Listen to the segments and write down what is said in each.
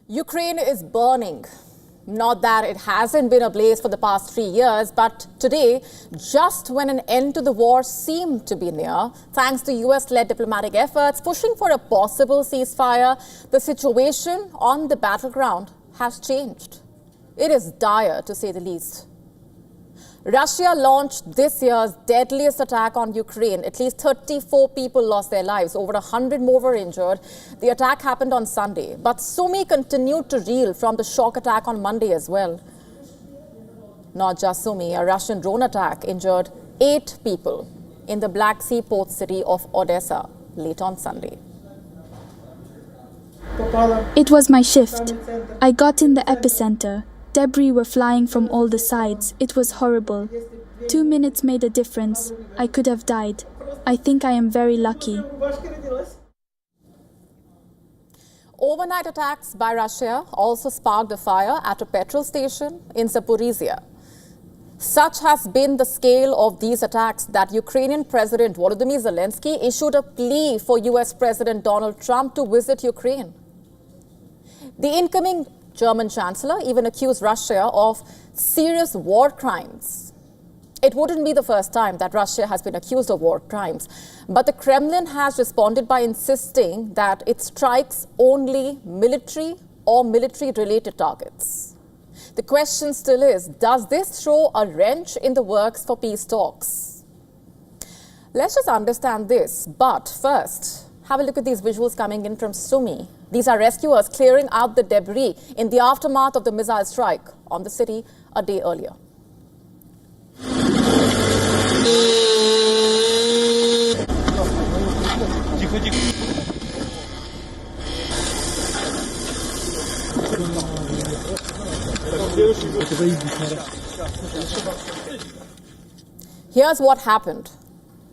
Ukraine is burning. Not that it hasn't been ablaze for the past 3 years, but today, just when an end to the war seemed to be near, thanks to US-led diplomatic efforts pushing for a possible ceasefire, the situation on the battleground has changed. It is dire, to say the least. Russia launched this year's deadliest attack on Ukraine. At least 34 people lost their lives. Over 100 more were injured. The attack happened on Sunday. But Sumy continued to reel from the shock attack on Monday as well. Not just Sumy, a Russian drone attack injured 8 people in the Black Sea port city of Odessa late on Sunday. It was my shift. I got in the epicenter. Debris were flying from all the sides. It was horrible. 2 minutes made a difference. I could have died. I think I am very lucky. Overnight attacks by Russia also sparked a fire at a petrol station in Zaporizhia. Such has been the scale of these attacks that Ukrainian President Volodymyr Zelensky issued a plea for US President Donald Trump to visit Ukraine. The incoming German Chancellor even accused Russia of serious war crimes. It wouldn't be the first time that Russia has been accused of war crimes, but the Kremlin has responded by insisting that it strikes only military or military-related targets. The question still is, does this throw a wrench in the works for peace talks? Let's just understand this, but first, have a look at these visuals coming in from Sumy. These are rescuers clearing out the debris in the aftermath of the missile strike on the city a day earlier. Here's what happened.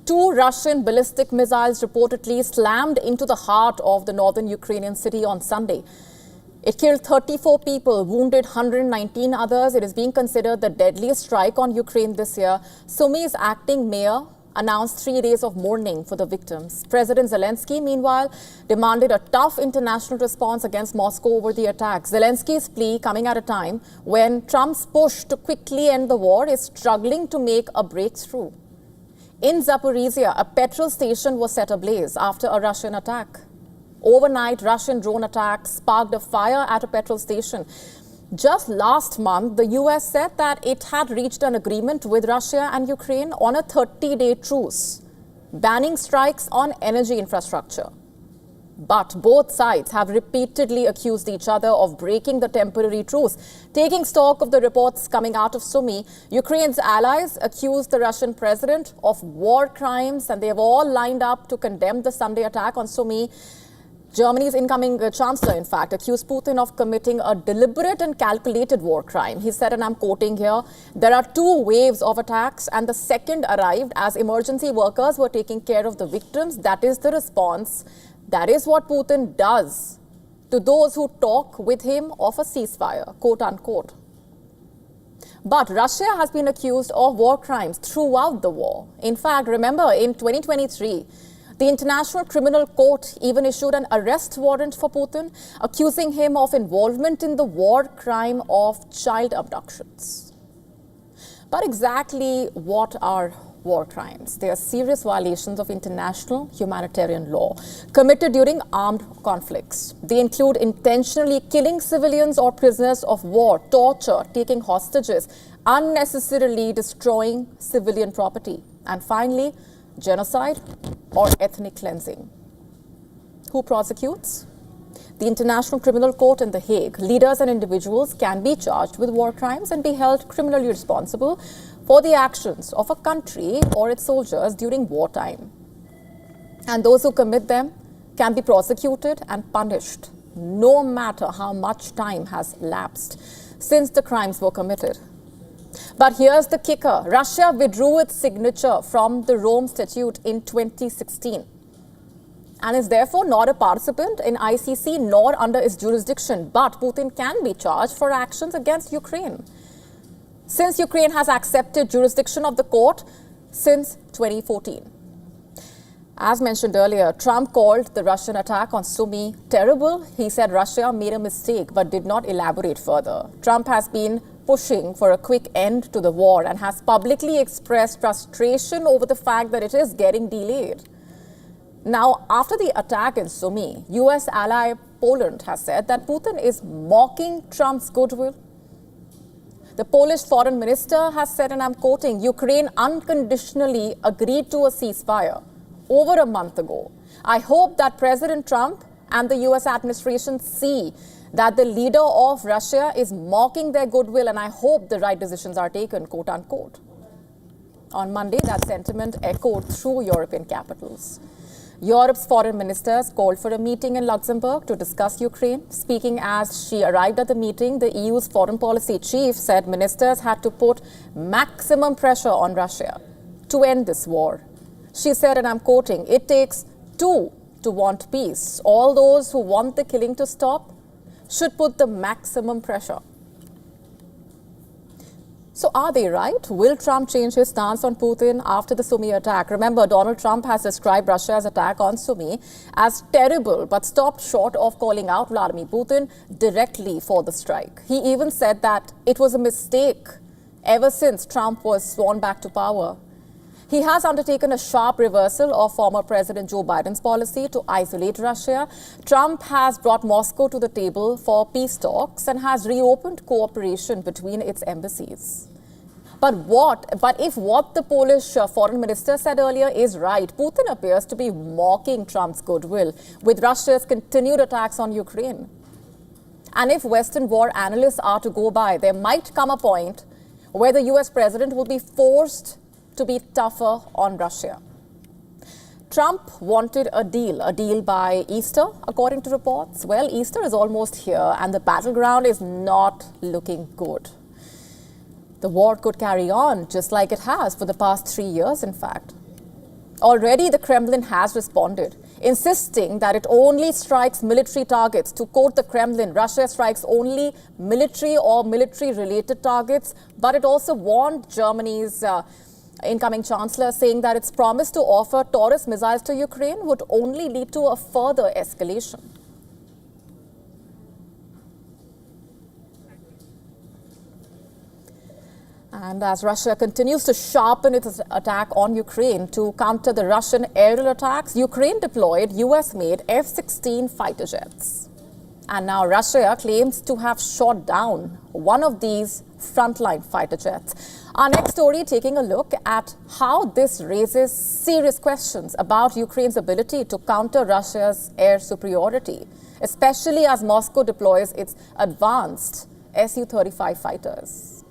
2 Russian ballistic missiles reportedly slammed into the heart of the northern Ukrainian city on Sunday. It killed 34 people, wounded 119 others. It is being considered the deadliest strike on Ukraine this year. Sumy's acting mayor announced 3 days of mourning for the victims. President Zelensky, meanwhile, demanded a tough international response against Moscow over the attack. Zelensky's plea coming at a time when Trump's push to quickly end the war is struggling to make a breakthrough. In Zaporizhia, a petrol station was set ablaze after a Russian attack. Overnight, Russian drone attacks sparked a fire at a petrol station. Just last month, the US said that it had reached an agreement with Russia and Ukraine on a 30-day truce, banning strikes on energy infrastructure. But both sides have repeatedly accused each other of breaking the temporary truce. Taking stock of the reports coming out of Sumy, Ukraine's allies accused the Russian president of war crimes, and they have all lined up to condemn the Sunday attack on Sumy. Germany's incoming chancellor, in fact, accused Putin of committing a deliberate and calculated war crime. He said, and I'm quoting here, "There are 2 waves of attacks, and the second arrived as emergency workers were taking care of the victims. That is the response. That is what Putin does to those who talk with him of a ceasefire," quote unquote. But Russia has been accused of war crimes throughout the war. In fact, remember, in 2023, the International Criminal Court even issued an arrest warrant for Putin, accusing him of involvement in the war crime of child abductions. But exactly what are war crimes? They are serious violations of international humanitarian law committed during armed conflicts. They include intentionally killing civilians or prisoners of war, torture, taking hostages, unnecessarily destroying civilian property, and finally, genocide or ethnic cleansing. Who prosecutes? The International Criminal Court in The Hague. Leaders and individuals can be charged with war crimes and be held criminally responsible for the actions of a country or its soldiers during wartime. And those who commit them can be prosecuted and punished, no matter how much time has lapsed since the crimes were committed. But here's the kicker. Russia withdrew its signature from the Rome Statute in 2016 and is therefore not a participant in ICC nor under its jurisdiction. But Putin can be charged for actions against Ukraine, since Ukraine has accepted jurisdiction of the court since 2014. As mentioned earlier, Trump called the Russian attack on Sumy terrible. He said Russia made a mistake but did not elaborate further. Trump has been pushing for a quick end to the war and has publicly expressed frustration over the fact that it is getting delayed. Now, after the attack in Sumy, US ally Poland has said that Putin is mocking Trump's goodwill. The Polish foreign minister has said, and I'm quoting, Ukraine unconditionally agreed to a ceasefire over a month ago. I hope that President Trump and the US administration see that the leader of Russia is mocking their goodwill, and I hope the right decisions are taken, quote unquote. On Monday, that sentiment echoed through European capitals. Europe's foreign ministers called for a meeting in Luxembourg to discuss Ukraine. Speaking as she arrived at the meeting, the EU's foreign policy chief said ministers had to put maximum pressure on Russia to end this war. She said, and I'm quoting, "It takes two to want peace. All those who want the killing to stop should put the maximum pressure." So are they right? Will Trump change his stance on Putin after the Sumy attack? Remember, Donald Trump has described Russia's attack on Sumy as terrible, but stopped short of calling out Vladimir Putin directly for the strike. He even said that it was a mistake ever since Trump was sworn back to power. He has undertaken a sharp reversal of former President Joe Biden's policy to isolate Russia. Trump has brought Moscow to the table for peace talks and has reopened cooperation between its embassies. But if what the Polish foreign minister said earlier is right, Putin appears to be mocking Trump's goodwill with Russia's continued attacks on Ukraine. And if Western war analysts are to go by, there might come a point where the US president will be forced to be tougher on Russia. Trump wanted a deal by Easter, according to reports. Well, Easter is almost here and the battleground is not looking good. The war could carry on just like it has for the past 3 years, in fact. Already the Kremlin has responded, insisting that it only strikes military targets. To quote the Kremlin, Russia strikes only military or military-related targets, but it also warned Germany's incoming chancellor, saying that its promise to offer Taurus missiles to Ukraine would only lead to a further escalation. And as Russia continues to sharpen its attack on Ukraine to counter the Russian aerial attacks, Ukraine deployed US-made F-16 fighter jets. And now Russia claims to have shot down one of these frontline fighter jets. Our next story taking a look at how this raises serious questions about Ukraine's ability to counter Russia's air superiority, especially as Moscow deploys its advanced Su-35 fighters.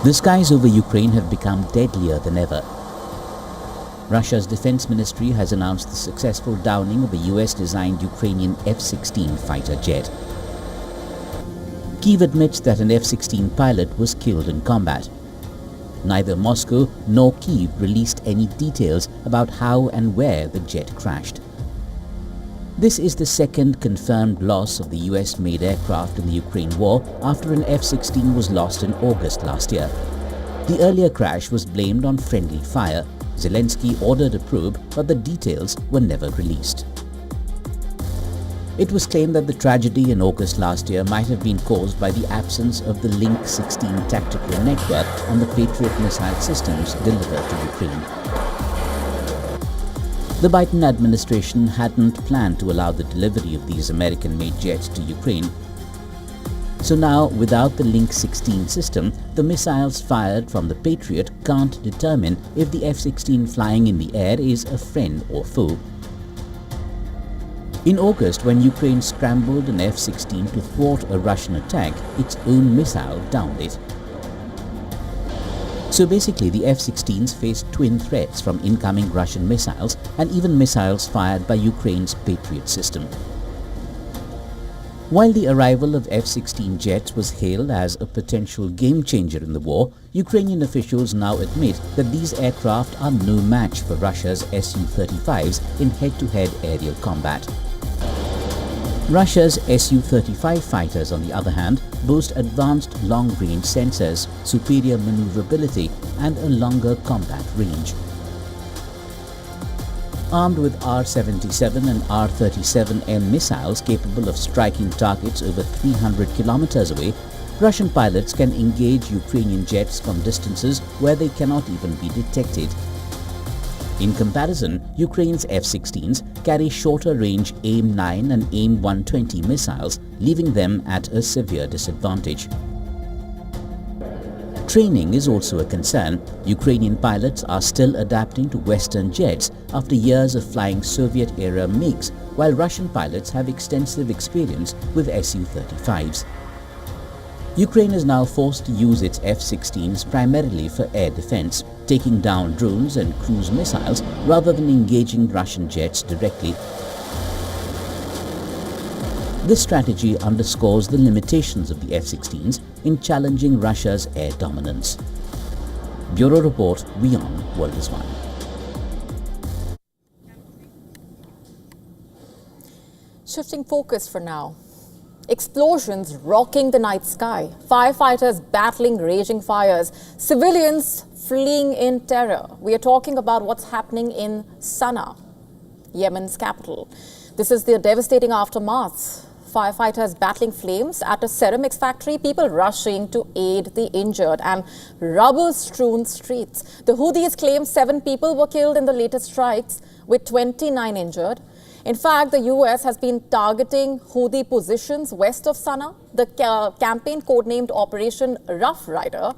The skies over Ukraine have become deadlier than ever. Russia's defense ministry has announced the successful downing of a US-designed Ukrainian F-16 fighter jet. Kyiv admits that an F-16 pilot was killed in combat. Neither Moscow nor Kyiv released any details about how and where the jet crashed. This is the second confirmed loss of the US-made aircraft in the Ukraine war after an F-16 was lost in August last year. The earlier crash was blamed on friendly fire. Zelensky ordered a probe, but the details were never released. It was claimed that the tragedy in August last year might have been caused by the absence of the Link 16 tactical network on the Patriot missile systems delivered to Ukraine. The Biden administration hadn't planned to allow the delivery of these American-made jets to Ukraine. So now, without the Link 16 system, the missiles fired from the Patriot can't determine if the F-16 flying in the air is a friend or foe. In August, when Ukraine scrambled an F-16 to thwart a Russian attack, its own missile downed it. So basically, the F-16s faced twin threats from incoming Russian missiles and even missiles fired by Ukraine's Patriot system. While the arrival of F-16 jets was hailed as a potential game-changer in the war, Ukrainian officials now admit that these aircraft are no match for Russia's Su-35s in head-to-head aerial combat. Russia's Su-35 fighters, on the other hand, boast advanced long-range sensors, superior maneuverability, and a longer combat range. Armed with R-77 and R-37M missiles capable of striking targets over 300 kilometers away, Russian pilots can engage Ukrainian jets from distances where they cannot even be detected. In comparison, Ukraine's F-16s carry shorter-range AIM-9 and AIM-120 missiles, leaving them at a severe disadvantage. Training is also a concern. Ukrainian pilots are still adapting to Western jets after years of flying Soviet-era MiGs, while Russian pilots have extensive experience with Su-35s. Ukraine is now forced to use its F-16s primarily for air defense, taking down drones and cruise missiles rather than engaging Russian jets directly. This strategy underscores the limitations of the F-16s in challenging Russia's air dominance. Bureau Report, WION World is One. Shifting focus for now. Explosions rocking the night sky, firefighters battling raging fires, civilians fleeing in terror. We are talking about what's happening in Sana'a, Yemen's capital. This is the devastating aftermath. Firefighters battling flames at a ceramics factory, people rushing to aid the injured, and rubble-strewn streets. The Houthis claim 7 people were killed in the latest strikes, with 29 injured. In fact, the US has been targeting Houthi positions west of Sana'a. The campaign codenamed Operation Rough Rider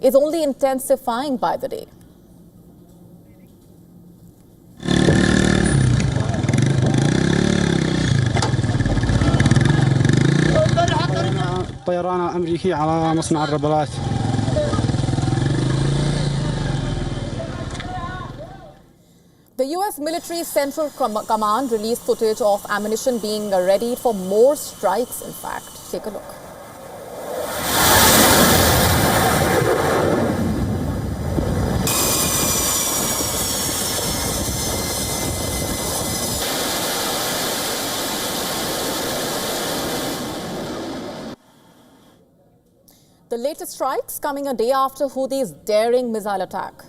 is only intensifying by the day. طيران أمريكي على مصنع الربلات. The US military Central Command released footage of ammunition being readied for more strikes, in fact. Take a look. The latest strikes coming a day after Houthis' daring missile attack.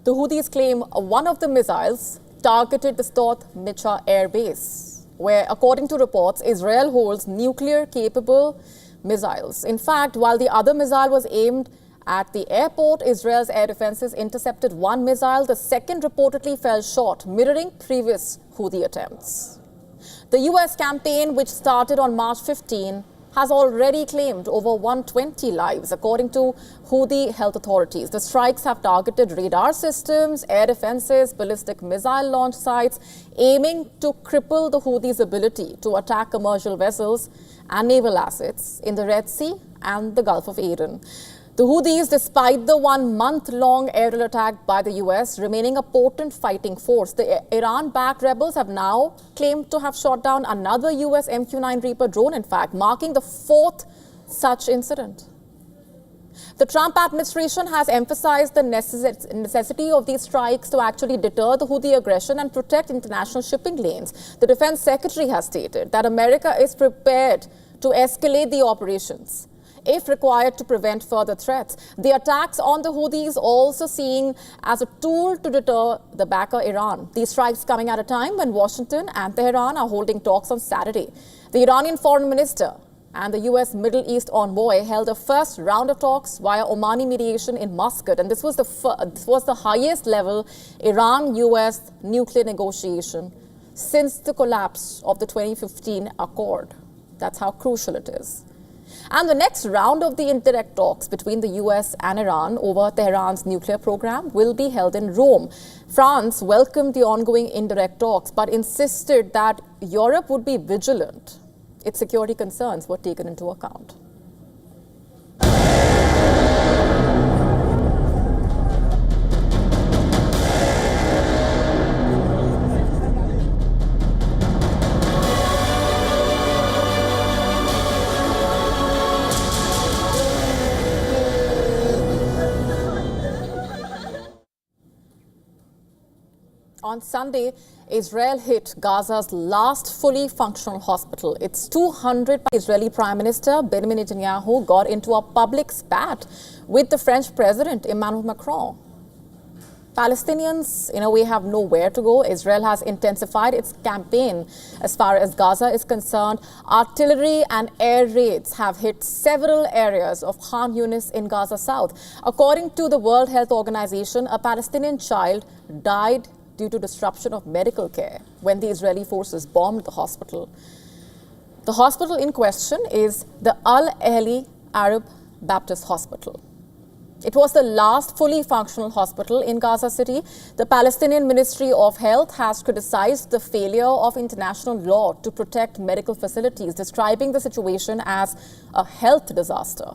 The Houthis claim one of the missiles targeted the Stot Micha air base, where, according to reports, Israel holds nuclear-capable missiles. In fact, while the other missile was aimed at the airport, Israel's air defenses intercepted one missile. The second reportedly fell short, mirroring previous Houthi attempts. The US campaign, which started on March 15, has already claimed over 120 lives, according to Houthi health authorities. The strikes have targeted radar systems, air defenses, ballistic missile launch sites, aiming to cripple the Houthis' ability to attack commercial vessels and naval assets in the Red Sea and the Gulf of Aden. The Houthis, despite the 1-month-long aerial attack by the US, remaining a potent fighting force. The Iran-backed rebels have now claimed to have shot down another US MQ-9 Reaper drone, in fact, marking the 4th such incident. The Trump administration has emphasized the necessity of these strikes to actually deter the Houthi aggression and protect international shipping lanes. The defense secretary has stated that America is prepared to escalate the operations if required to prevent further threats. The attacks on the Houthis also seen as a tool to deter the backer Iran. These strikes coming at a time when Washington and Tehran are holding talks on Saturday. The Iranian foreign minister and the US Middle East envoy held a first round of talks via Omani mediation in Muscat, and this was the highest level Iran-US nuclear negotiation since the collapse of the 2015 accord. That's how crucial it is. And the next round of the indirect talks between the US and Iran over Tehran's nuclear program will be held in Rome. France welcomed the ongoing indirect talks but insisted that Europe would be vigilant. Its security concerns were taken into account. On Sunday, Israel hit Gaza's last fully functional hospital. It's 200. Israeli Prime Minister Benjamin Netanyahu got into a public spat with the French President Emmanuel Macron. Palestinians, in a way, have nowhere to go. Israel has intensified its campaign as far as Gaza is concerned. Artillery and air raids have hit several areas of Khan Yunis in Gaza South. According to the World Health Organization, a Palestinian child died due to disruption of medical care when the Israeli forces bombed the hospital. The hospital in question is the Al Ahli Arab Baptist Hospital. It was the last fully functional hospital in Gaza City. The Palestinian Ministry of Health has criticized the failure of international law to protect medical facilities, describing the situation as a health disaster.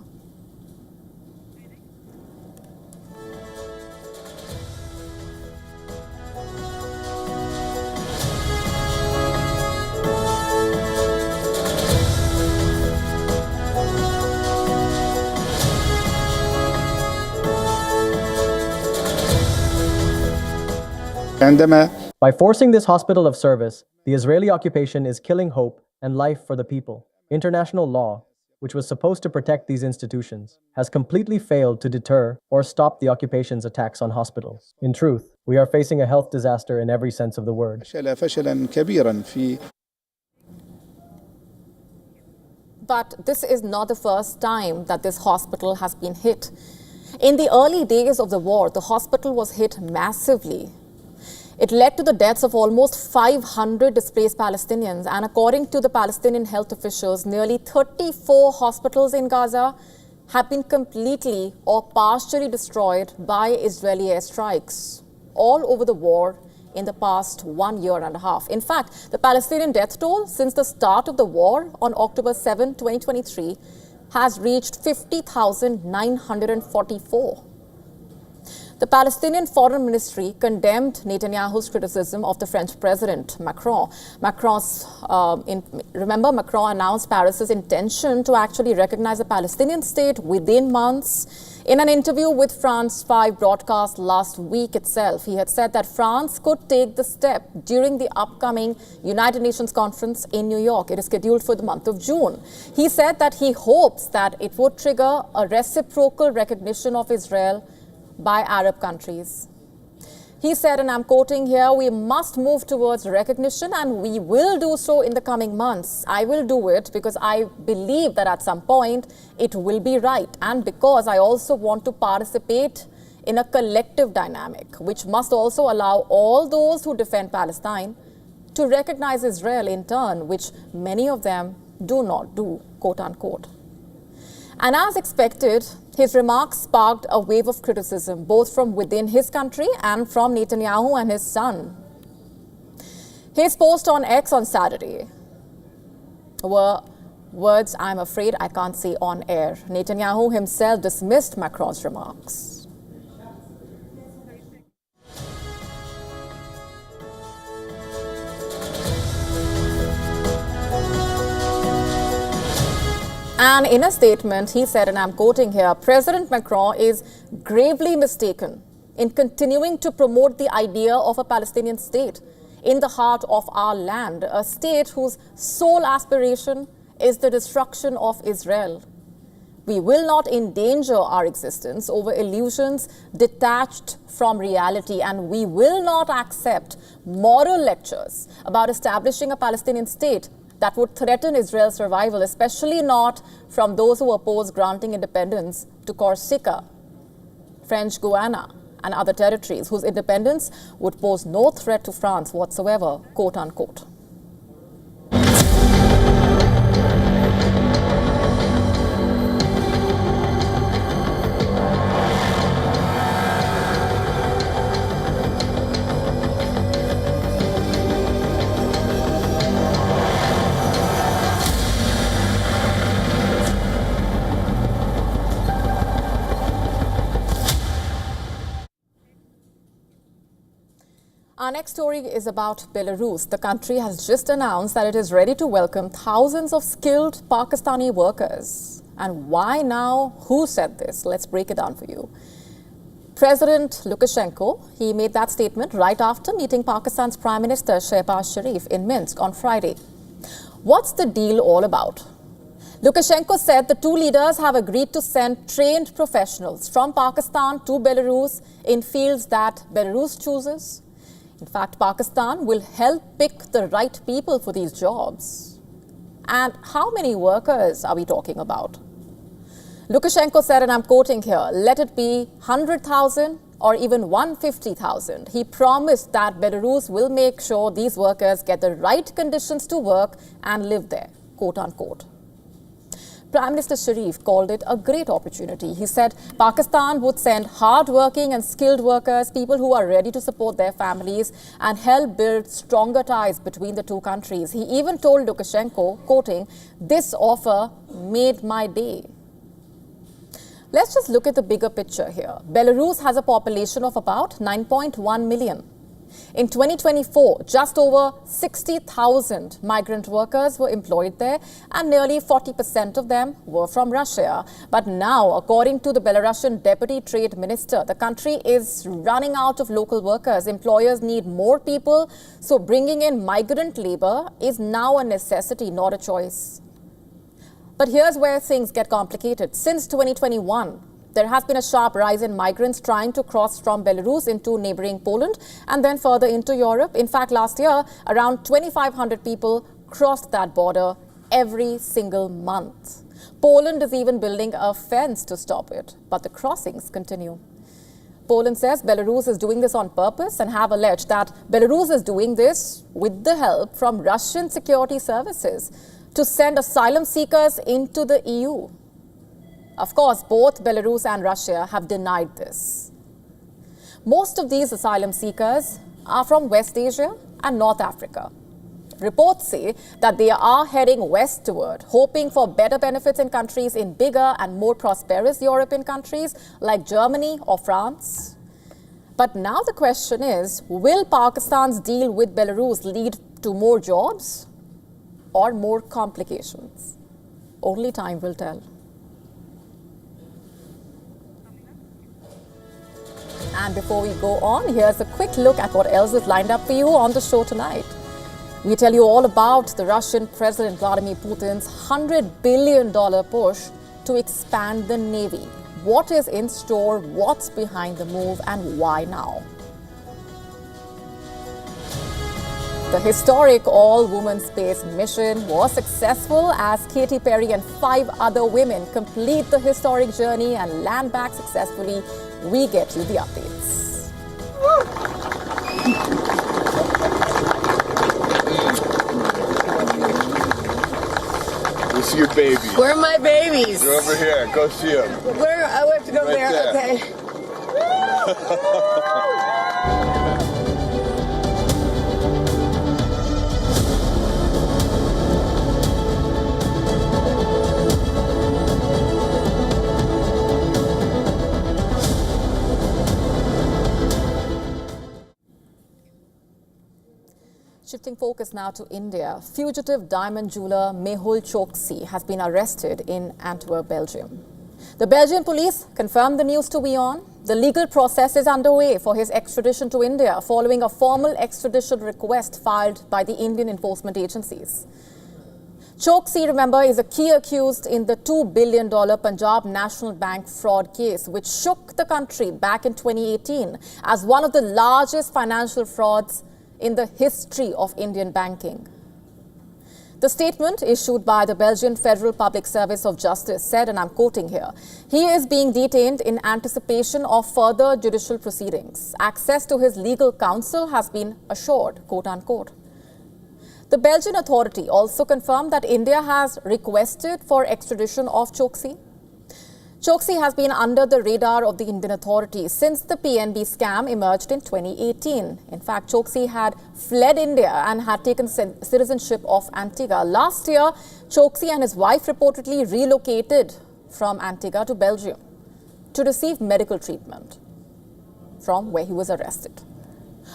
By forcing this hospital of service, the Israeli occupation is killing hope and life for the people. International law, which was supposed to protect these institutions, has completely failed to deter or stop the occupation's attacks on hospitals. In truth, we are facing a health disaster in every sense of the word. But this is not the first time that this hospital has been hit. In the early days of the war, the hospital was hit massively. It led to the deaths of almost 500 displaced Palestinians, and according to the Palestinian health officials, nearly 34 hospitals in Gaza have been completely or partially destroyed by Israeli airstrikes all over the war in the past 1 year and a half. In fact, the Palestinian death toll since the start of the war on October 7, 2023 has reached 50,944. The Palestinian Foreign Ministry condemned Netanyahu's criticism of the French President Macron. Macron announced Paris's intention to actually recognize a Palestinian state within months. In an interview with France 5 broadcast last week itself, he had said that France could take the step during the upcoming United Nations conference in New York. It is scheduled for the month of June. He said that he hopes that it would trigger a reciprocal recognition of Israel by Arab countries. He said, and I'm quoting here, "We must move towards recognition, and we will do so in the coming months. I will do it because I believe that at some point it will be right, and because I also want to participate in a collective dynamic, which must also allow all those who defend Palestine to recognize Israel in turn, which many of them do not do," quote unquote. And as expected, his remarks sparked a wave of criticism, both from within his country and from Netanyahu and his son. His post on X on Saturday were words I'm afraid I can't say on air. Netanyahu himself dismissed Macron's remarks. And in a statement, he said, and I'm quoting here, "President Macron is gravely mistaken in continuing to promote the idea of a Palestinian state in the heart of our land, a state whose sole aspiration is the destruction of Israel. We will not endanger our existence over illusions detached from reality, and we will not accept moral lectures about establishing a Palestinian state that would threaten Israel's survival, especially not from those who oppose granting independence to Corsica, French Guiana, and other territories whose independence would pose no threat to France whatsoever," quote unquote. Our next story is about Belarus. The country has just announced that it is ready to welcome thousands of skilled Pakistani workers. And why now? Who said this? Let's break it down for you. President Lukashenko, he made that statement right after meeting Pakistan's Prime Minister Shehbaz Sharif in Minsk on Friday. What's the deal all about? Lukashenko said the two leaders have agreed to send trained professionals from Pakistan to Belarus in fields that Belarus chooses. In fact, Pakistan will help pick the right people for these jobs. And how many workers are we talking about? Lukashenko said, and I'm quoting here, let it be 100,000 or even 150,000. He promised that Belarus will make sure these workers get the right conditions to work and live there, quote unquote. Prime Minister Sharif called it a great opportunity. He said Pakistan would send hard-working and skilled workers, people who are ready to support their families and help build stronger ties between the two countries. He even told Lukashenko, quoting, "This offer made my day." Let's just look at the bigger picture here. Belarus has a population of about 9.1 million. In 2024, just over 60,000 migrant workers were employed there, and nearly 40% of them were from Russia. But now, according to the Belarusian Deputy Trade Minister, the country is running out of local workers. Employers need more people, so bringing in migrant labor is now a necessity, not a choice. But here's where things get complicated. Since 2021, there has been a sharp rise in migrants trying to cross from Belarus into neighboring Poland and then further into Europe. In fact, last year, around 2,500 people crossed that border every single month. Poland is even building a fence to stop it, but the crossings continue. Poland says Belarus is doing this on purpose and have alleged that Belarus is doing this with the help from Russian security services to send asylum seekers into the EU. Of course, both Belarus and Russia have denied this. Most of these asylum seekers are from West Asia and North Africa. Reports say that they are heading westward, hoping for better benefits in countries in bigger and more prosperous European countries like Germany or France. But now the question is, will Pakistan's deal with Belarus lead to more jobs or more complications? Only time will tell. And before we go on, here's a quick look at what else is lined up for you on the show tonight. We tell you all about the Russian President Vladimir Putin's $100 billion push to expand the Navy. What is in store, what's behind the move, and why now? The historic all-woman space mission was successful as Katy Perry and 5 other women complete the historic journey and land back successfully. We get you the updates. You see your babies. Where are my babies? They're over here. Go see them. Where? I have to go Right there. there. Okay. Shifting focus now to India, fugitive diamond jeweler Mehul Choksi has been arrested in Antwerp, Belgium. The Belgian police confirmed the news to WION. The legal process is underway for his extradition to India following a formal extradition request filed by the Indian enforcement agencies. Choksi, remember, is a key accused in the $2 billion Punjab National Bank fraud case, which shook the country back in 2018 as one of the largest financial frauds in the history of Indian banking. The statement issued by the Belgian Federal Public Service of Justice said, and I'm quoting here, he is being detained in anticipation of further judicial proceedings. Access to his legal counsel has been assured, quote unquote. The Belgian authority also confirmed that India has requested for extradition of Choksi. Choksi has been under the radar of the Indian authorities since the PNB scam emerged in 2018. In fact, Choksi had fled India and had taken citizenship of Antigua. Last year, Choksi and his wife reportedly relocated from Antigua to Belgium to receive medical treatment from where he was arrested.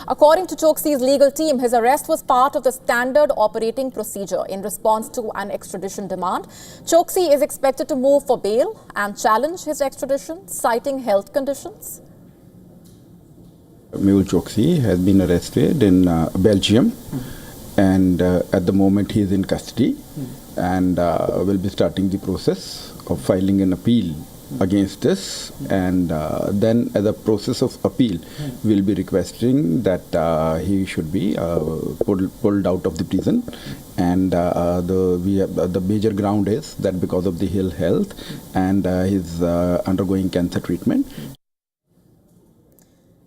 According to Choksi's legal team, his arrest was part of the standard operating procedure in response to an extradition demand. Choksi is expected to move for bail and challenge his extradition, citing health conditions. Mehul Choksi has been arrested in Belgium, and at the moment he is in custody, and will be starting the process of filing an appeal against this, and then as a process of appeal we'll be requesting that he should be pulled out of the prison, and the major ground is that because of the ill health and he's undergoing cancer treatment.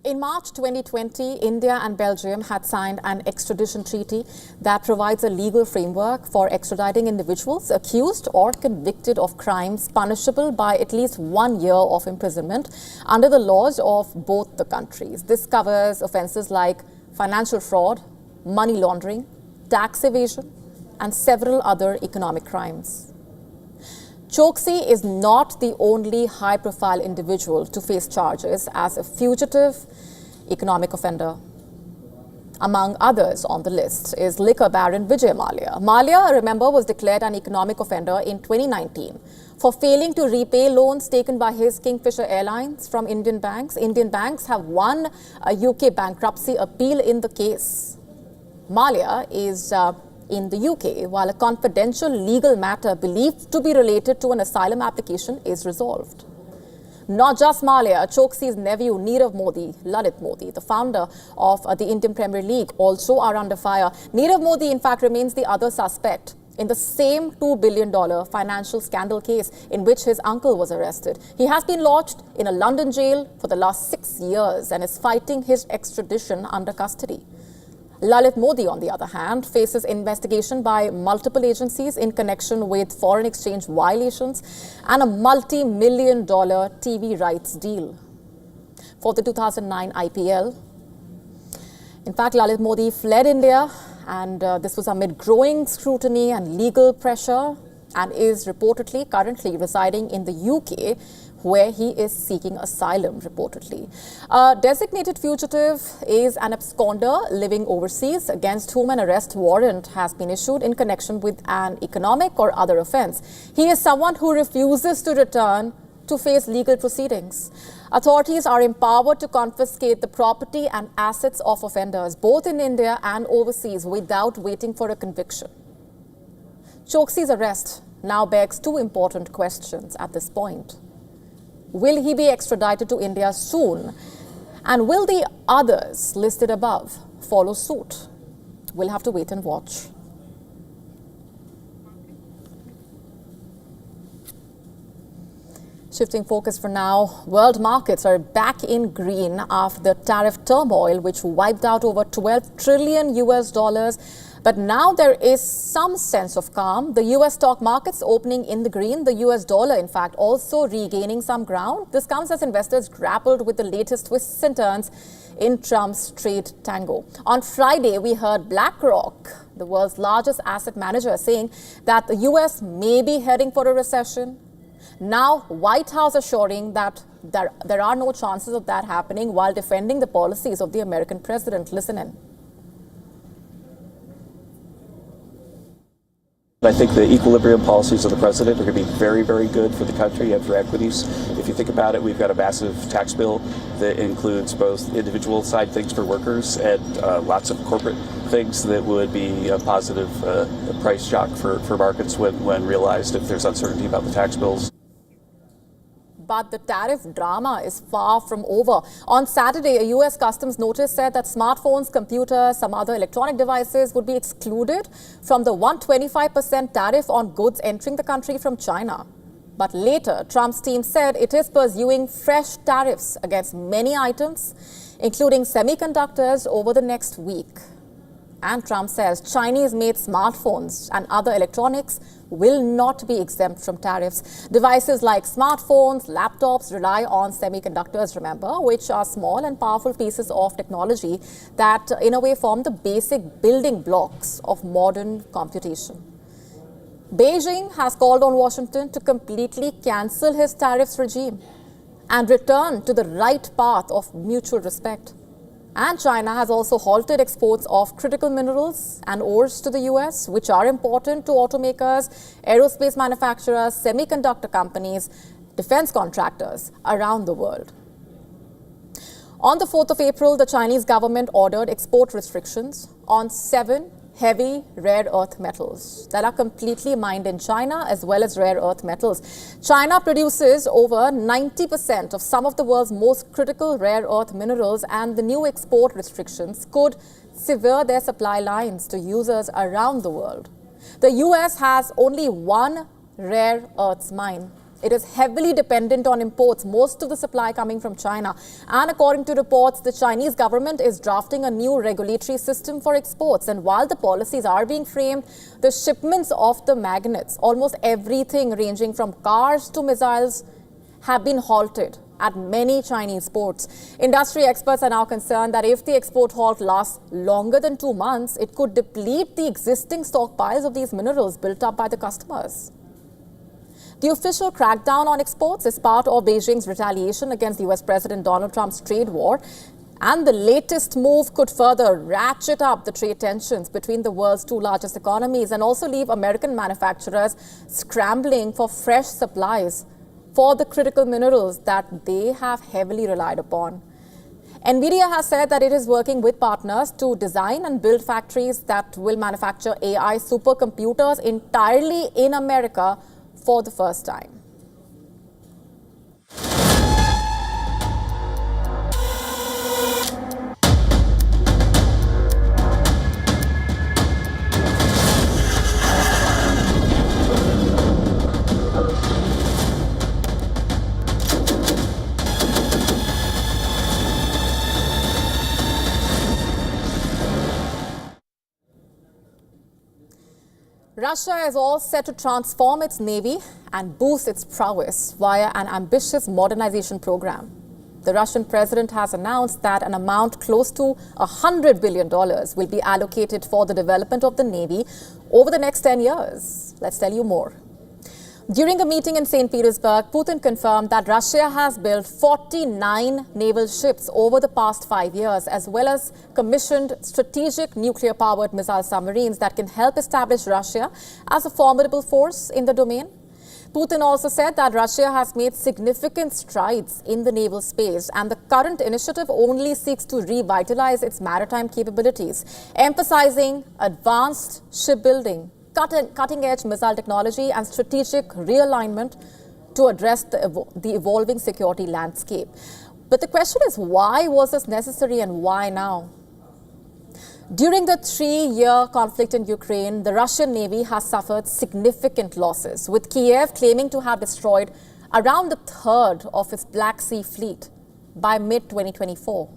In March 2020, India and Belgium had signed an extradition treaty that provides a legal framework for extraditing individuals accused or convicted of crimes punishable by at least 1 year of imprisonment under the laws of both the countries. This covers offences like financial fraud, money laundering, tax evasion, and several other economic crimes. Choksi is not the only high-profile individual to face charges as a fugitive economic offender. Among others on the list is liquor baron Vijay Mallya. Mallya, remember, was declared an economic offender in 2019 for failing to repay loans taken by his Kingfisher Airlines from Indian banks. Indian banks have won a UK bankruptcy appeal in the case. Mallya is in the UK, while a confidential legal matter believed to be related to an asylum application is resolved. Not just Mallya, Choksi's nephew Nirav Modi, Lalit Modi, the founder of the Indian Premier League, also are under fire. Nirav Modi, in fact, remains the other suspect in the same $2 billion financial scandal case in which his uncle was arrested. He has been lodged in a London jail for the last 6 years and is fighting his extradition under custody. Lalit Modi, on the other hand, faces investigation by multiple agencies in connection with foreign exchange violations and a multi-million-dollar TV rights deal for the 2009 IPL. In fact, Lalit Modi fled India, and this was amid growing scrutiny and legal pressure, and is reportedly currently residing in the UK, where he is seeking asylum, reportedly. A designated fugitive is an absconder living overseas against whom an arrest warrant has been issued in connection with an economic or other offence. He is someone who refuses to return to face legal proceedings. Authorities are empowered to confiscate the property and assets of offenders, both in India and overseas, without waiting for a conviction. Choksi's arrest now begs two important questions at this point. Will he be extradited to India soon? And will the others listed above follow suit? We'll have to wait and watch. Shifting focus for now, world markets are back in green after the tariff turmoil, which wiped out over $12 trillion US. But now there is some sense of calm. The US stock markets opening in the green, the US dollar, in fact, also regaining some ground. This comes as investors grappled with the latest twists and turns in Trump's trade tango. On Friday, we heard BlackRock, the world's largest asset manager, saying that the US may be heading for a recession. Now, White House assuring that there are no chances of that happening while defending the policies of the American president. Listen in. I think the equilibrium policies of the president are going to be very, very good for the country and for equities. If you think about it, we've got a massive tax bill that includes both individual side things for workers and lots of corporate things that would be a positive price shock for markets when realized if there's uncertainty about the tax bills. But the tariff drama is far from over. On Saturday, a US customs notice said that smartphones, computers, some other electronic devices would be excluded from the 125% tariff on goods entering the country from China. But later, Trump's team said it is pursuing fresh tariffs against many items, including semiconductors, over the next week. And Trump says Chinese-made smartphones and other electronics will not be exempt from tariffs. Devices like smartphones, laptops rely on semiconductors, remember, which are small and powerful pieces of technology that, in a way, form the basic building blocks of modern computation. Beijing has called on Washington to completely cancel his tariffs regime and return to the right path of mutual respect. And China has also halted exports of critical minerals and ores to the US, which are important to automakers, aerospace manufacturers, semiconductor companies, defense contractors around the world. On the 4th of April, the Chinese government ordered export restrictions on 7 heavy rare earth metals that are completely mined in China, as well as rare earth metals. China produces over 90% of some of the world's most critical rare earth minerals, and the new export restrictions could sever their supply lines to users around the world. The US has only one rare earths mine. It is heavily dependent on imports, most of the supply coming from China. And according to reports, the Chinese government is drafting a new regulatory system for exports. And while the policies are being framed, the shipments of the magnets, almost everything ranging from cars to missiles, have been halted at many Chinese ports. Industry experts are now concerned that if the export halt lasts longer than 2 months, it could deplete the existing stockpiles of these minerals built up by the customers. The official crackdown on exports is part of Beijing's retaliation against US President Donald Trump's trade war. And the latest move could further ratchet up the trade tensions between the world's 2 largest economies and also leave American manufacturers scrambling for fresh supplies for the critical minerals that they have heavily relied upon. NVIDIA has said that it is working with partners to design and build factories that will manufacture AI supercomputers entirely in America for the first time. Russia is all set to transform its navy and boost its prowess via an ambitious modernization program. The Russian president has announced that an amount close to $100 billion will be allocated for the development of the navy over the next 10 years. Let's tell you more. During a meeting in St. Petersburg, Putin confirmed that Russia has built 49 naval ships over the past 5 years, as well as commissioned strategic nuclear-powered missile submarines that can help establish Russia as a formidable force in the domain. Putin also said that Russia has made significant strides in the naval space, and the current initiative only seeks to revitalize its maritime capabilities, emphasizing advanced shipbuilding, cutting-edge missile technology and strategic realignment to address the evolving security landscape. But the question is, why was this necessary and why now? During the 3-year conflict in Ukraine, the Russian Navy has suffered significant losses, with Kiev claiming to have destroyed around a third of its Black Sea fleet by mid-2024.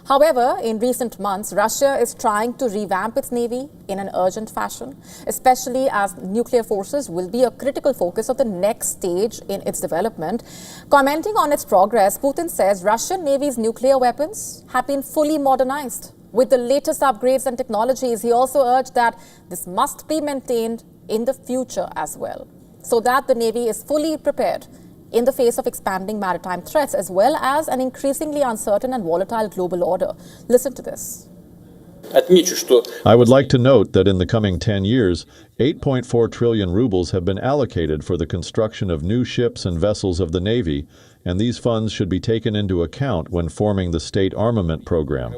However, in recent months, Russia is trying to revamp its navy in an urgent fashion, especially as nuclear forces will be a critical focus of the next stage in its development. Commenting on its progress, Putin says Russian Navy's nuclear weapons have been fully modernized with the latest upgrades and technologies. He also urged that this must be maintained in the future as well, so that the Navy is fully prepared in the face of expanding maritime threats, as well as an increasingly uncertain and volatile global order. Listen to this. I would like to note that in the coming 10 years, 8.4 trillion rubles have been allocated for the construction of new ships and vessels of the Navy, and these funds should be taken into account when forming the state armament program.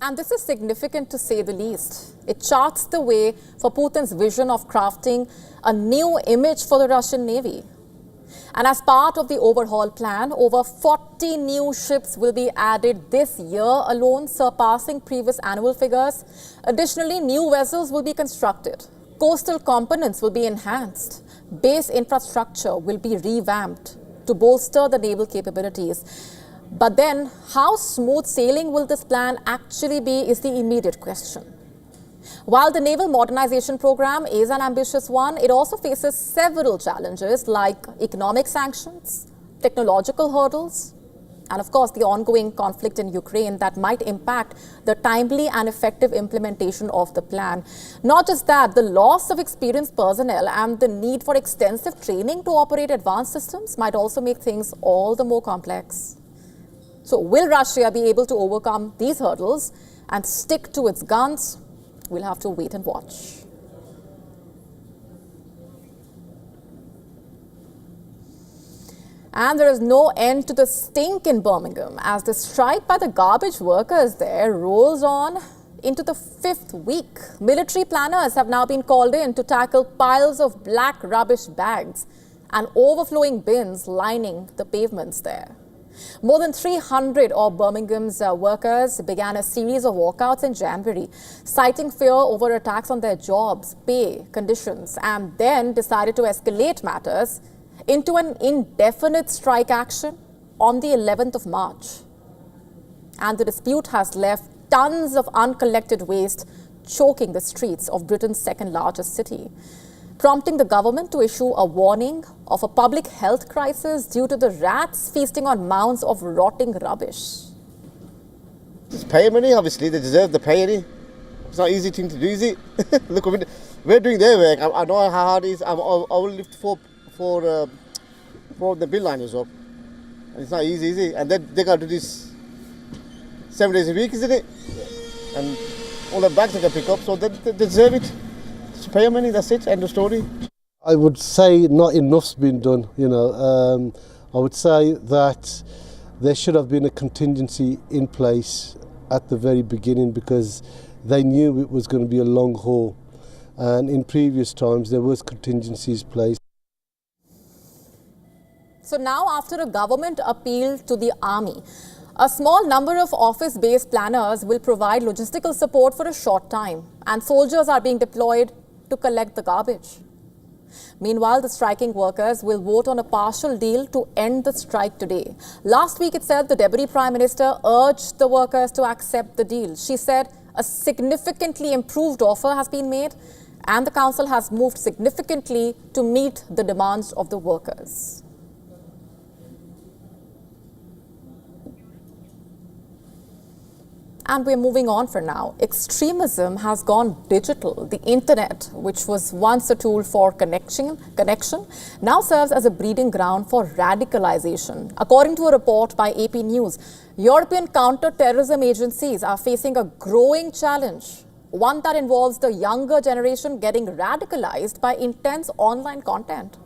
And this is significant to say the least. It charts the way for Putin's vision of crafting a new image for the Russian Navy. And as part of the overhaul plan, over 40 new ships will be added this year alone, surpassing previous annual figures. Additionally, new vessels will be constructed. Coastal components will be enhanced. Base infrastructure will be revamped to bolster the naval capabilities. But then, how smooth sailing will this plan actually be is the immediate question. While the naval modernization program is an ambitious one, it also faces several challenges like economic sanctions, technological hurdles, and of course the ongoing conflict in Ukraine that might impact the timely and effective implementation of the plan. Not just that, the loss of experienced personnel and the need for extensive training to operate advanced systems might also make things all the more complex. So will Russia be able to overcome these hurdles and stick to its guns? We'll have to wait and watch. And there is no end to the stink in Birmingham as the strike by the garbage workers there rolls on into the 5th week. Military planners have now been called in to tackle piles of black rubbish bags and overflowing bins lining the pavements there. More than 300 of Birmingham's workers began a series of walkouts in January, citing fear over attacks on their jobs, pay, conditions, and then decided to escalate matters into an indefinite strike action on the 11th of March. And the dispute has left tons of uncollected waste choking the streets of Britain's second largest city, prompting the government to issue a warning of a public health crisis due to the rats feasting on mounds of rotting rubbish. Just pay money, obviously, they deserve the pay. It's not an easy thing to do, is it? Look, we're doing their work. I know how hard it is. I will lift for the bill liners up. And it's not easy, is it? And then they got to do this 7 days a week, isn't it? And all the bags they can pick up, so they deserve it. Just pay money, that's it, end of story. I would say not enough's been done, I would say that there should have been a contingency in place at the very beginning because they knew it was going to be a long haul. And in previous times, there was contingencies placed. So now, after a government appeal to the army, a small number of office-based planners will provide logistical support for a short time, and soldiers are being deployed to collect the garbage. Meanwhile, the striking workers will vote on a partial deal to end the strike today. Last week itself, the Deputy Prime Minister urged the workers to accept the deal. She said a significantly improved offer has been made, and the council has moved significantly to meet the demands of the workers. And we're moving on for now. Extremism has gone digital. The internet, which was once a tool for connection, now serves as a breeding ground for radicalization. According to a report by AP News, European counter-terrorism agencies are facing a growing challenge, one that involves the younger generation getting radicalized by intense online content.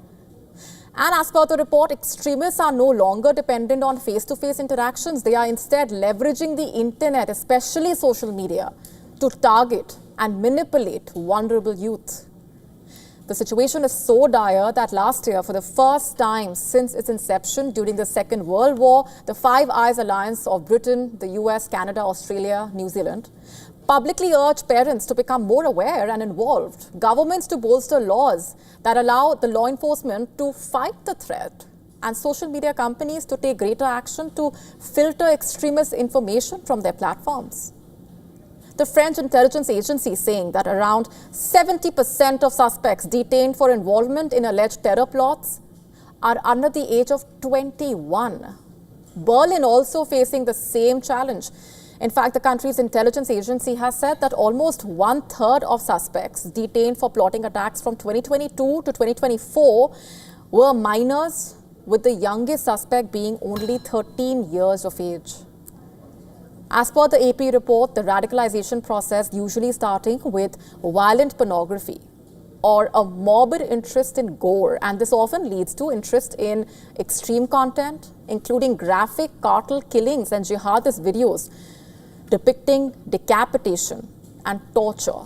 And as per the report, extremists are no longer dependent on face-to-face interactions. They are instead leveraging the internet, especially social media, to target and manipulate vulnerable youth. The situation is so dire that last year, for the first time since its inception during the Second World War, the Five Eyes Alliance of Britain, the US, Canada, Australia, New Zealand publicly urged parents to become more aware and involved, governments to bolster laws that allow the law enforcement to fight the threat, and social media companies to take greater action to filter extremist information from their platforms. The French intelligence agency is saying that around 70% of suspects detained for involvement in alleged terror plots are under the age of 21. Berlin also facing the same challenge. In fact, the country's intelligence agency has said that almost 1/3 of suspects detained for plotting attacks from 2022 to 2024 were minors, with the youngest suspect being only 13 years of age. As per the AP report, the radicalization process usually starting with violent pornography or a morbid interest in gore, and this often leads to interest in extreme content, including graphic cartel killings and jihadist videos depicting decapitation and torture.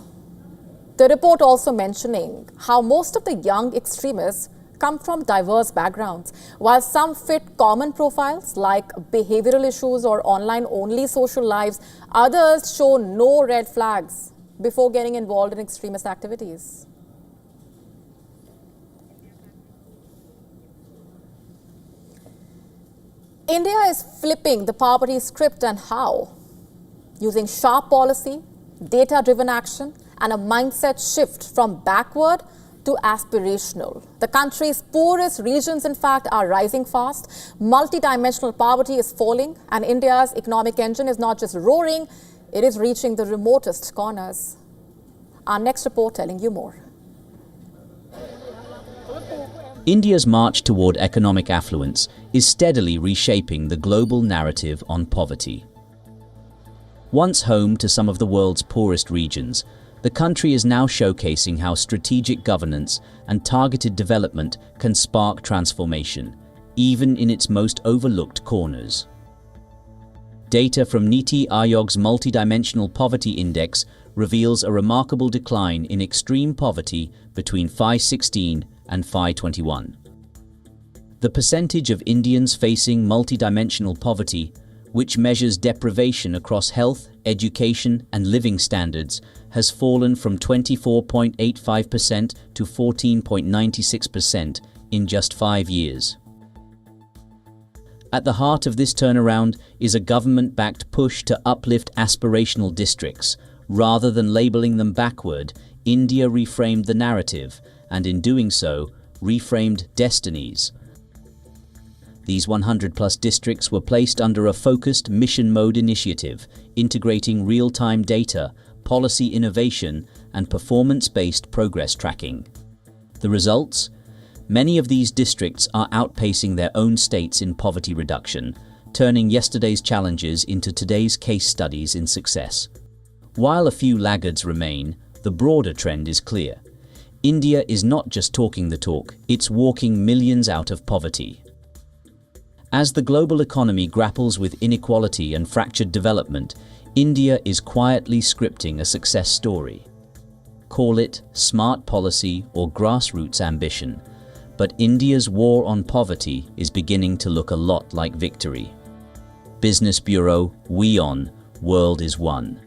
The report also mentioning how most of the young extremists come from diverse backgrounds. While some fit common profiles like behavioral issues or online-only social lives, others show no red flags before getting involved in extremist activities. India is flipping the poverty script, and how? Using sharp policy, data-driven action, and a mindset shift from backward to aspirational. The country's poorest regions, in fact, are rising fast. Multidimensional poverty is falling, and India's economic engine is not just roaring, it is reaching the remotest corners. Our next report telling you more. India's march toward economic affluence is steadily reshaping the global narrative on poverty. Once home to some of the world's poorest regions, the country is now showcasing how strategic governance and targeted development can spark transformation, even in its most overlooked corners. Data from Niti Aayog's Multidimensional Poverty Index reveals a remarkable decline in extreme poverty between FY16 and FY21. The percentage of Indians facing multidimensional poverty, which measures deprivation across health, education, and living standards, has fallen from 24.85% to 14.96% in just 5 years. At the heart of this turnaround is a government-backed push to uplift aspirational districts. Rather than labeling them backward, India reframed the narrative, and in doing so, reframed destinies. These 100-plus districts were placed under a focused mission mode initiative, integrating real-time data, policy innovation, and performance-based progress tracking. The results? Many of these districts are outpacing their own states in poverty reduction, turning yesterday's challenges into today's case studies in success. While a few laggards remain, the broader trend is clear. India is not just talking the talk, it's walking millions out of poverty. As the global economy grapples with inequality and fractured development, India is quietly scripting a success story. Call it smart policy or grassroots ambition, but India's war on poverty is beginning to look a lot like victory. Business Bureau, WION, World is One.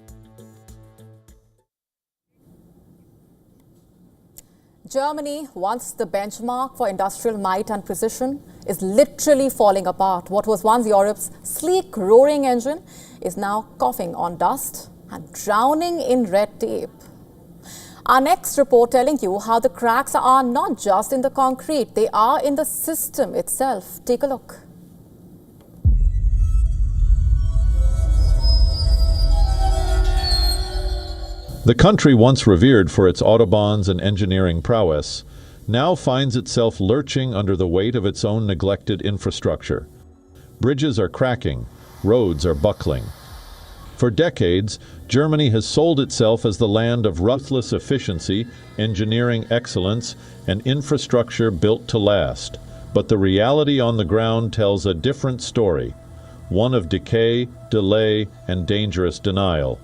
Germany, once the benchmark for industrial might and precision, is literally falling apart. What was once Europe's sleek, roaring engine is now coughing on dust and drowning in red tape. Our next report telling you how the cracks are not just in the concrete, they are in the system itself. Take a look. The country once revered for its autobahns and engineering prowess now finds itself lurching under the weight of its own neglected infrastructure. Bridges are cracking, roads are buckling. For decades, Germany has sold itself as the land of ruthless efficiency, engineering excellence, and infrastructure built to last. But the reality on the ground tells a different story, one of decay, delay, and dangerous denial.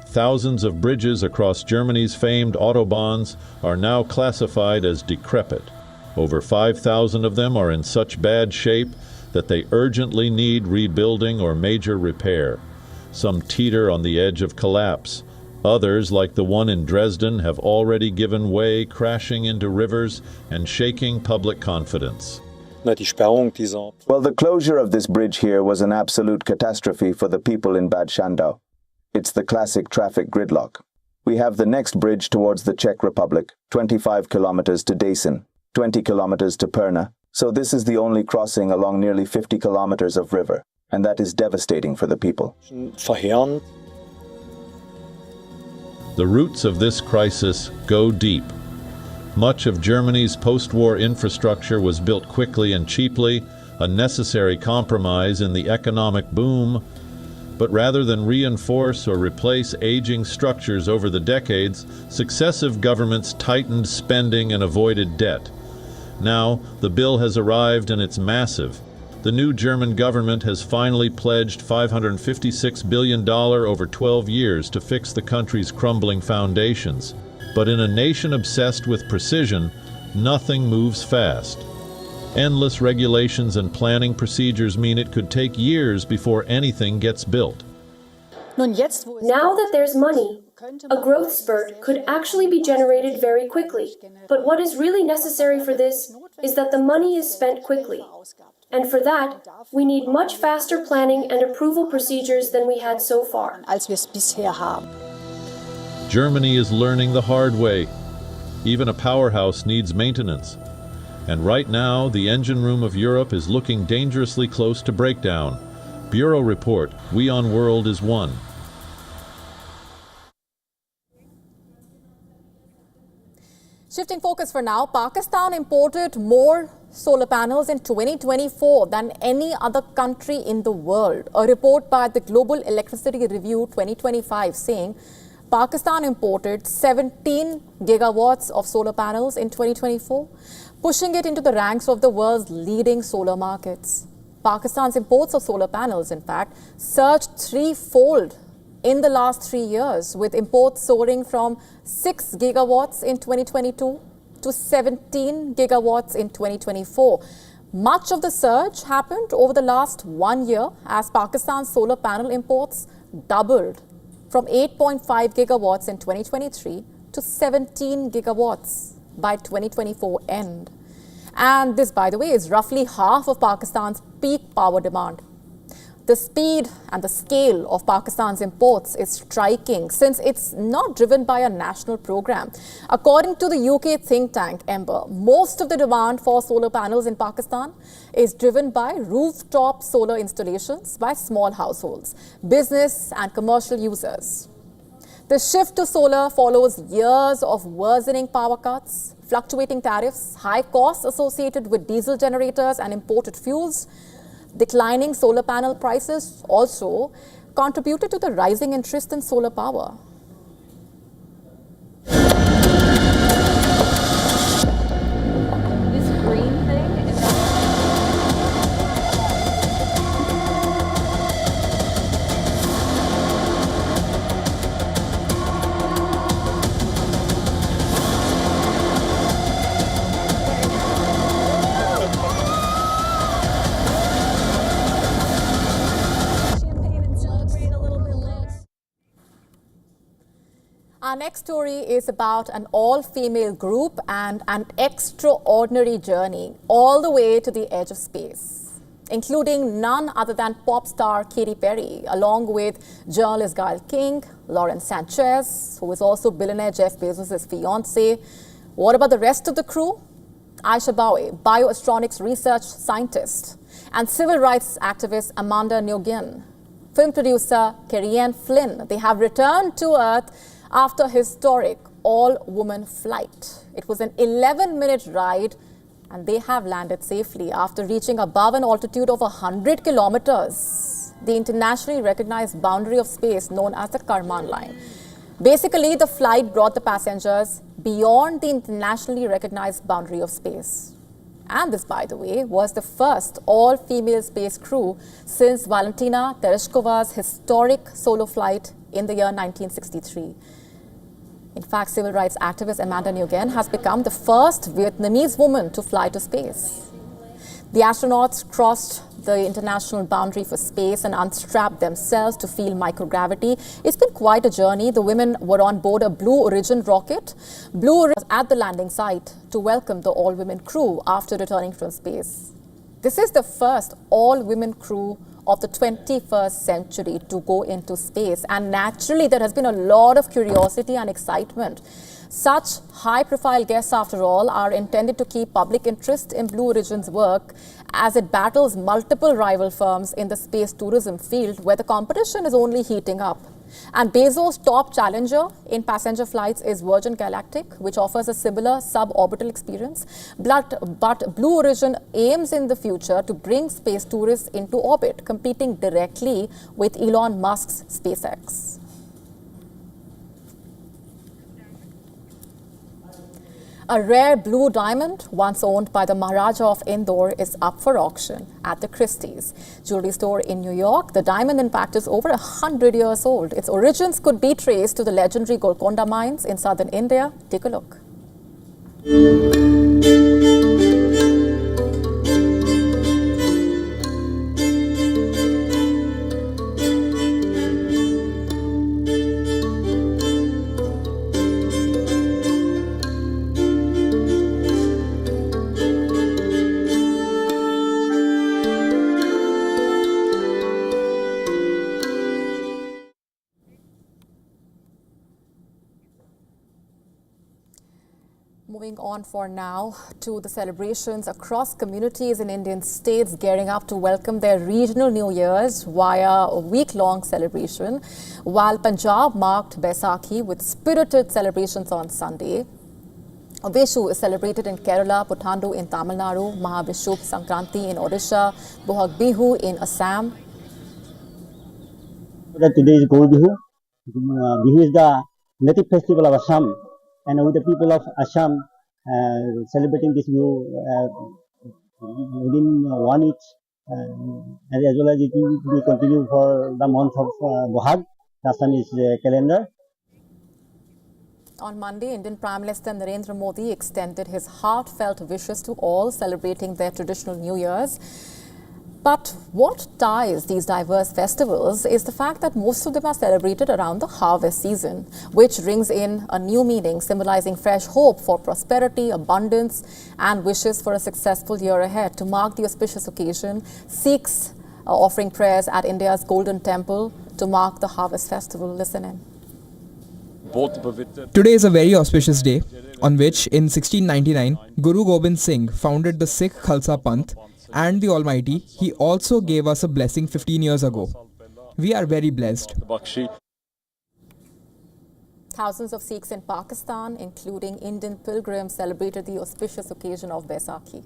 Thousands of bridges across Germany's famed autobahns are now classified as decrepit. Over 5,000 of them are in such bad shape that they urgently need rebuilding or major repair. Some teeter on the edge of collapse. Others, like the one in Dresden, have already given way, crashing into rivers and shaking public confidence. Well, the closure of this bridge here was an absolute catastrophe for the people in Bad Schandau. It's the classic traffic gridlock. We have the next bridge towards the Czech Republic, 25 kilometers to Dayson, 20 kilometers to Perna. So this is the only crossing along nearly 50 kilometers of river, and that is devastating for the people. The roots of this crisis go deep. Much of Germany's post-war infrastructure was built quickly and cheaply, a necessary compromise in the economic boom. But rather than reinforce or replace aging structures over the decades, successive governments tightened spending and avoided debt. Now, the bill has arrived and it's massive. The new German government has finally pledged $556 billion over 12 years to fix the country's crumbling foundations. But in a nation obsessed with precision, nothing moves fast. Endless regulations and planning procedures mean it could take years before anything gets built. Now that there's money, a growth spurt could actually be generated very quickly. But what is really necessary for this is that the money is spent quickly. And for that, we need much faster planning and approval procedures than we had so far. Germany is learning the hard way. Even a powerhouse needs maintenance. And right now, the engine room of Europe is looking dangerously close to breakdown. Bureau report, WION World is One. Shifting focus for now, Pakistan imported more solar panels in 2024 than any other country in the world. A report by the Global Electricity Review 2025 saying Pakistan imported 17 gigawatts of solar panels in 2024. pushing it into the ranks of the world's leading solar markets. Pakistan's imports of solar panels, in fact, surged threefold in the last 3 years, with imports soaring from 6 gigawatts in 2022 to 17 gigawatts in 2024. Much of the surge happened over the last 1 year as Pakistan's solar panel imports doubled from 8.5 gigawatts in 2023 to 17 gigawatts by 2024 end. And this, by the way, is roughly half of Pakistan's peak power demand. The speed and the scale of Pakistan's imports is striking since it's not driven by a national program. According to the UK think tank Ember, most of the demand for solar panels in Pakistan is driven by rooftop solar installations by small households, business and commercial users. The shift to solar follows years of worsening power cuts, fluctuating tariffs, high costs associated with diesel generators and imported fuels. Declining solar panel prices also contributed to the rising interest in solar power. This green thing is Our next story is about an all-female group and an extraordinary journey all the way to the edge of space, including none other than pop star Katy Perry, along with journalist Gail King, Lauren Sanchez, who is also billionaire Jeff Bezos' fiancée. What about the rest of the crew? Aisha Bowie, bioastronics research scientist, and civil rights activist Amanda Nguyen, film producer Kerry-Anne Flynn. They have returned to Earth after a historic all-woman flight. It was an 11-minute ride, and they have landed safely after reaching above an altitude of 100 kilometers, the internationally recognized boundary of space known as the Karman line. Basically, the flight brought the passengers beyond the internationally recognized boundary of space. And this, by the way, was the first all-female space crew since Valentina Tereshkova's historic solo flight in the year 1963. In fact, civil rights activist Amanda Nguyen has become the first Vietnamese woman to fly to space. The astronauts crossed the international boundary for space and unstrapped themselves to feel microgravity. It's been quite a journey. The women were on board a Blue Origin rocket. Blue Origin was at the landing site to welcome the all-women crew after returning from space. This is the first all-women crew of the 21st century to go into space. And naturally, there has been a lot of curiosity and excitement. Such high-profile guests, after all, are intended to keep public interest in Blue Origin's work as it battles multiple rival firms in the space tourism field, where the competition is only heating up. And Bezos' top challenger in passenger flights is Virgin Galactic, which offers a similar suborbital experience. But Blue Origin aims in the future to bring space tourists into orbit, competing directly with Elon Musk's SpaceX. A rare blue diamond, once owned by the Maharaja of Indore, is up for auction at the Christie's jewelry store in New York. The diamond, in fact, is over 100 years old. Its origins could be traced to the legendary Golconda mines in southern India. Take a look. Moving on for now to the celebrations across communities in Indian states gearing up to welcome their regional New Year's via a week-long celebration. While Punjab marked Baisakhi with spirited celebrations on Sunday, Vishu is celebrated in Kerala, Puthandu in Tamil Nadu, Mahavishnu Sankranti in Odisha, Bohag Bihu in Assam. Today is Gol Bihu. Bihu is the native festival of Assam, and with the people of Assam, celebrating this new within 1 week, as well as it will be continued for the month of Bohag, the Assamese calendar. On Monday, Indian Prime Minister Narendra Modi extended his heartfelt wishes to all celebrating their traditional New Year's. But what ties these diverse festivals is the fact that most of them are celebrated around the harvest season, which rings in a new meaning, symbolizing fresh hope for prosperity, abundance, and wishes for a successful year ahead. To mark the auspicious occasion, Sikhs are offering prayers at India's Golden Temple to mark the harvest festival. Listen in. Today is a very auspicious day, on which, in 1699, Guru Gobind Singh founded the Sikh Khalsa Panth, and the Almighty, He also gave us a blessing 15 years ago. We are very blessed. Thousands of Sikhs in Pakistan, including Indian pilgrims, celebrated the auspicious occasion of Baisakhi.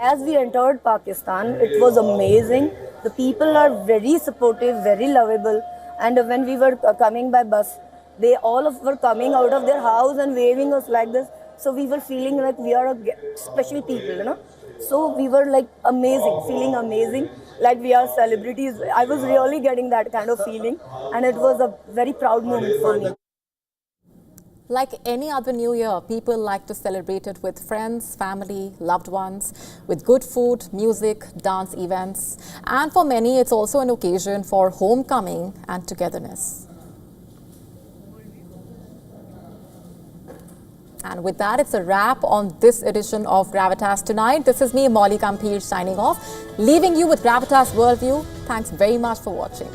As we entered Pakistan, it was amazing. The people are very supportive, very lovable. And when we were coming by bus, they all were coming out of their house and waving us like this. So we were feeling like we are special people, you know. So we were like amazing, feeling amazing, like we are celebrities. I was really getting that kind of feeling, and it was a very proud moment for me. Like any other New Year, people like to celebrate it with friends, family, loved ones, with good food, music, dance events. And for many, it's also an occasion for homecoming and togetherness. And with that, it's a wrap on this edition of Gravitas Tonight. This is me, Molly Kampir, signing off, leaving you with Gravitas Worldview. Thanks very much for watching.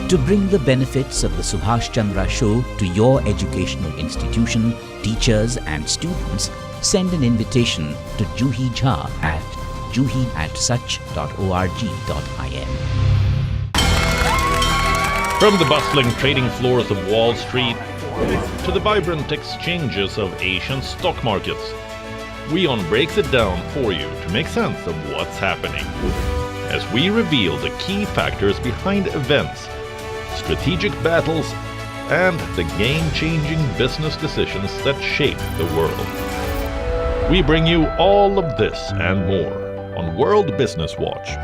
To bring the benefits of the Subhash Chandra Show to your educational institution, teachers and students, send an invitation to Juhi Jha at juhi@such.org.in. From the bustling trading floors of Wall Street to the vibrant exchanges of Asian stock markets, WION breaks it down for you to make sense of what's happening, as we reveal the key factors behind events, strategic battles, and the game-changing business decisions that shape the world. We bring you all of this and more on World Business Watch.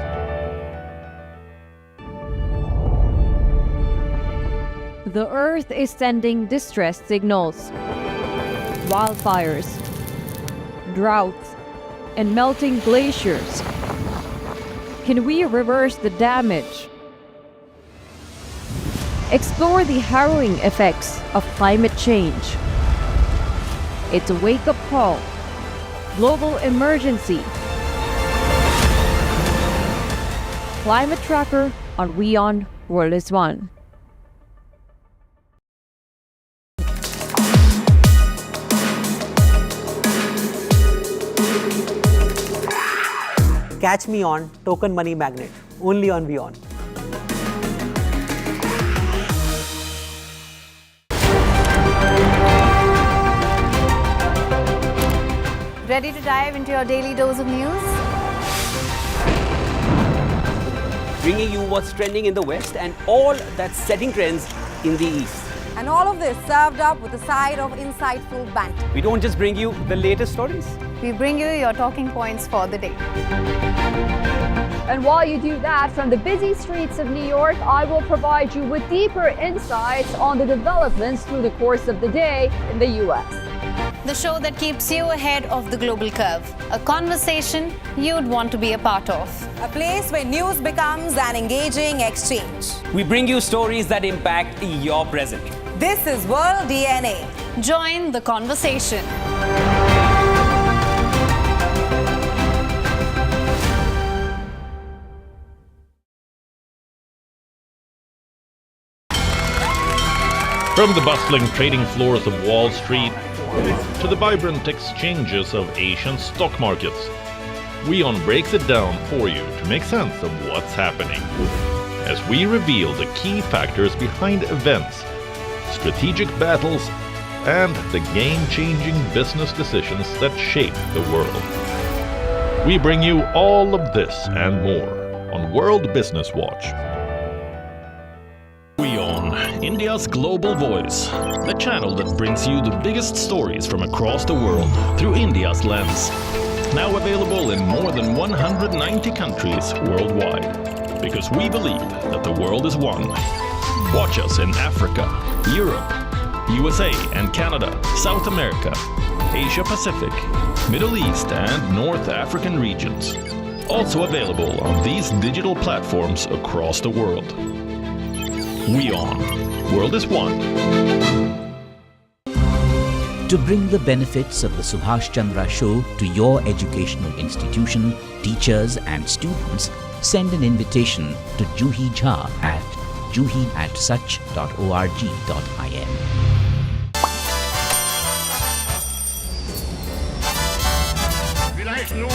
The Earth is sending distress signals. Wildfires, droughts, and melting glaciers. Can we reverse the damage? Explore the harrowing effects of climate change. It's a wake-up call. Global emergency. Climate Tracker on WION World is One. Catch me on Token Money Magnet, only on WION. Ready to dive into your daily dose of news? Bringing you what's trending in the West and all that's setting trends in the East. And all of this served up with a side of insightful banter. We don't just bring you the latest stories. We bring you your talking points for the day. And while you do that, from the busy streets of New York, I will provide you with deeper insights on the developments through the course of the day in the U.S. the show that keeps you ahead of the global curve. A conversation you'd want to be a part of. A place where news becomes an engaging exchange. We bring you stories that impact your present. This is World DNA. Join the conversation. From the bustling trading floors of Wall Street to the vibrant exchanges of Asian stock markets, WION breaks it down for you to make sense of what's happening. As we reveal the key factors behind events, strategic battles, and the game-changing business decisions that shape the world. We bring you all of this and more on World Business Watch. WION, India's global voice, the channel that brings you the biggest stories from across the world through India's lens. Now available in more than 190 countries worldwide. Because we believe that the world is one. Watch us in Africa, Europe, USA and Canada, South America, Asia Pacific, Middle East and North African regions. Also available on these digital platforms across the world. WION. World is one. To bring the benefits of the Subhash Chandra Show to your educational institution, teachers and students, send an invitation to Juhi Jha at juhi@such.org.in. Vielleicht nur